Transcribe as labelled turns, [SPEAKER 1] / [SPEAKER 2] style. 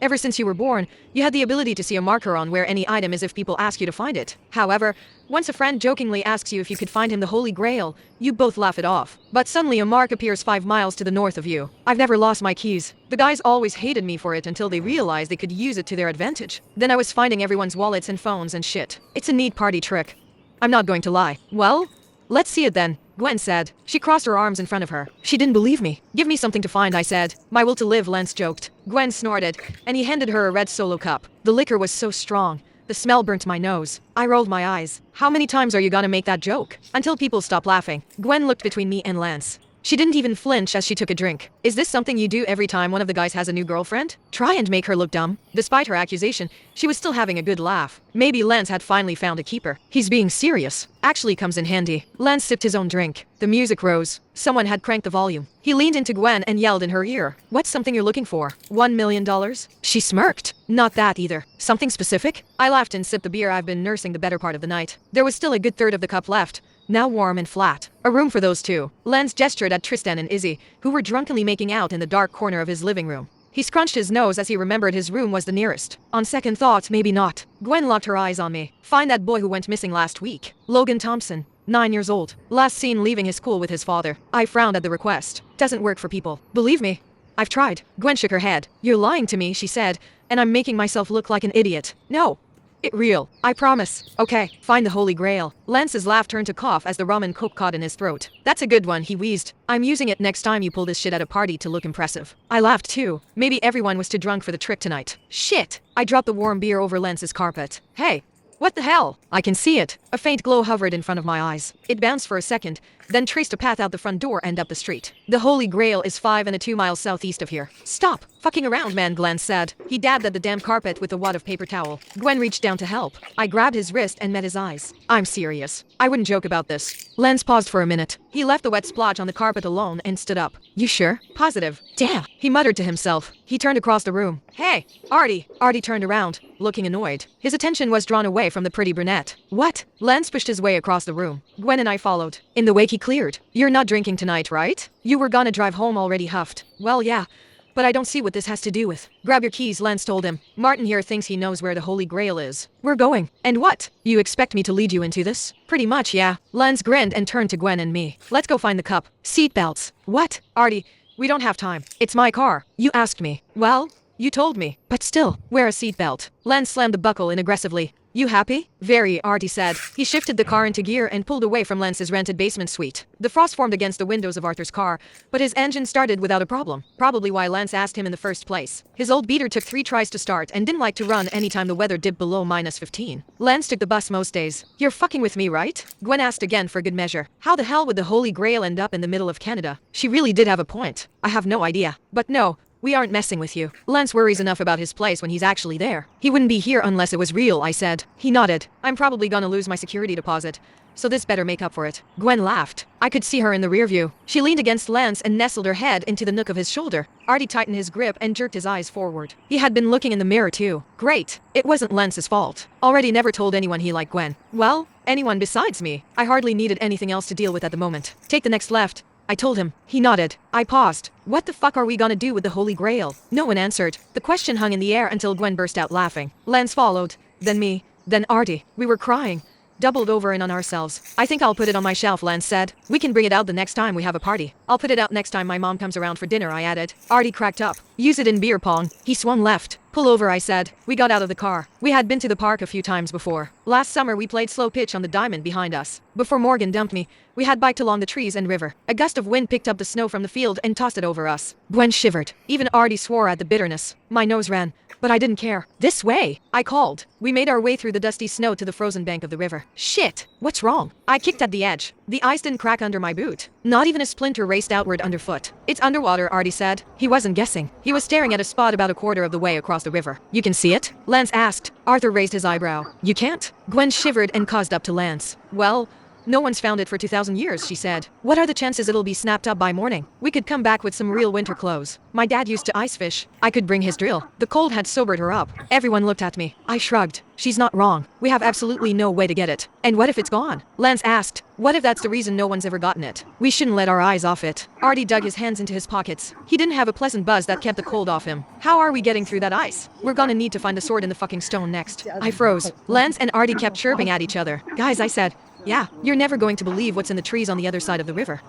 [SPEAKER 1] Ever since you were born, you had the ability to see a marker on where any item is if people ask you to find it. However, once a friend jokingly asks you if you could find him the Holy Grail, you both laugh it off. But suddenly a mark appears 5 miles to the north of you. I've never lost my keys. The guys always hated me for it until they realized they could use it to their advantage. Then I was finding everyone's wallets and phones and shit. It's a neat party trick. I'm not going to lie. Well, let's see it then, Gwen said. She crossed her arms in front of her. She didn't believe me. Give me something to find, I said. My will to live, Lance joked. Gwen snorted, and he handed her a red Solo cup. The liquor was so strong. The smell burnt my nose. I rolled my eyes. How many times are you gonna make that joke? Until people stop laughing. Gwen looked between me and Lance. She didn't even flinch as she took a drink. Is this something you do every time one of the guys has a new girlfriend? Try and make her look dumb. Despite her accusation, she was still having a good laugh. Maybe Lance had finally found a keeper. He's being serious. Actually comes in handy. Lance sipped his own drink. The music rose. Someone had cranked the volume. He leaned into Gwen and yelled in her ear. What's something you're looking for? $1 million? She smirked. Not that either. Something specific? I laughed and sipped the beer I've been nursing the better part of the night. There was still a good third of the cup left. Now warm and flat. A room for those two. Lance gestured at Tristan and Izzy, who were drunkenly making out in the dark corner of his living room. He scrunched his nose as he remembered his room was the nearest. On second thought, maybe not. Gwen locked her eyes on me. Find that boy who went missing last week. Logan Thompson, 9 years old. Last seen leaving his school with his father. I frowned at the request. Doesn't work for people. Believe me. I've tried. Gwen shook her head. You're lying to me, she said, and I'm making myself look like an idiot. No. It real. I promise. Okay, find the Holy Grail. Lance's laugh turned to cough as the rum and coke caught in his throat. That's a good one, he wheezed. I'm using it next time you pull this shit at a party to look impressive. I laughed too. Maybe everyone was too drunk for the trick tonight. Shit! I dropped the warm beer over Lance's carpet. Hey! What the hell? I can see it. A faint glow hovered in front of my eyes. It bounced for a second, then traced a path out the front door and up the street. The Holy Grail is 5 and 2 miles southeast of here. Stop! Fucking around, man, Glenn said. He dabbed at the damn carpet with a wad of paper towel. Gwen reached down to help. I grabbed his wrist and met his eyes. I'm serious. I wouldn't joke about this. Lance paused for a minute. He left the wet splotch on the carpet alone and stood up. You sure? Positive. Damn! He muttered to himself. He turned across the room. Hey! Artie! Artie turned around, looking annoyed. His attention was drawn away from the pretty brunette. What? Lance pushed his way across the room. Gwen and I followed. In the wake he cleared. You're not drinking tonight, right? You were gonna drive home already huffed. Well, yeah. But I don't see what this has to do with. Grab your keys, Lance told him. Martin here thinks he knows where the Holy Grail is. We're going. And what? You expect me to lead you into this? Pretty much, yeah. Lance grinned and turned to Gwen and me. Let's go find the cup. Seatbelts. What? Artie, we don't have time. It's my car. You asked me. Well, you told me. But still, wear a seatbelt. Lance slammed the buckle in aggressively. You happy? Very, Artie said. He shifted the car into gear and pulled away from Lance's rented basement suite. The frost formed against the windows of Arthur's car, but his engine started without a problem. Probably why Lance asked him in the first place. His old beater took 3 tries to start and didn't like to run anytime the weather dipped below -15. Lance took the bus most days. You're fucking with me, right? Gwen asked again for good measure. How the hell would the Holy Grail end up in the middle of Canada? She really did have a point. I have no idea. But no. We aren't messing with you. Lance worries enough about his place when he's actually there. He wouldn't be here unless it was real, I said. He nodded. I'm probably gonna lose my security deposit, so this better make up for it. Gwen laughed. I could see her in the rear view. She leaned against Lance and nestled her head into the nook of his shoulder. Artie tightened his grip and jerked his eyes forward. He had been looking in the mirror too. Great. It wasn't Lance's fault. Already never told anyone he liked Gwen. Well, anyone besides me. I hardly needed anything else to deal with at the moment. Take the next left, I told him. He nodded. I paused. What the fuck are we gonna do with the Holy Grail? No one answered. The question hung in the air until Gwen burst out laughing. Lance followed. Then me. Then Artie. We were crying. Doubled over in on ourselves. I think I'll put it on my shelf, Lance said. We can bring it out the next time we have a party. I'll put it out next time my mom comes around for dinner, I added. Artie cracked up. Use it in beer pong. He swung left. Pull over, I said. We got out of the car. We had been to the park a few times before. Last summer we played slow pitch on the diamond behind us. Before Morgan dumped me, we had biked along the trees and river. A gust of wind picked up the snow from the field and tossed it over us. Gwen shivered. Even Artie swore at the bitterness. My nose ran. But I didn't care. This way, I called. We made our way through the dusty snow to the frozen bank of the river. Shit! What's wrong? I kicked at the edge. The ice didn't crack under my boot. Not even a splinter raced outward underfoot. It's underwater, Artie said. He wasn't guessing. He was staring at a spot about a quarter of the way across the river. You can see it? Lance asked. Arthur raised his eyebrow. You can't? Gwen shivered and caused up to Lance. Well, No one's found it for 2,000 years, she said. What are the chances it'll be snapped up by morning? We could come back with some real winter clothes. My dad used to ice fish. I could bring his drill. The cold had sobered her up. Everyone looked at me. I shrugged. She's not wrong. We have absolutely no way to get it. And what if it's gone? Lance asked. What if that's the reason no one's ever gotten it? We shouldn't let our eyes off it. Artie dug his hands into his pockets. He didn't have a pleasant buzz that kept the cold off him. How are we getting through that ice? We're gonna need to find a sword in the fucking stone next. I froze. Lance and Artie kept chirping at each other. Guys, I said, yeah, you're never going to believe what's in the trees on the other side of the river.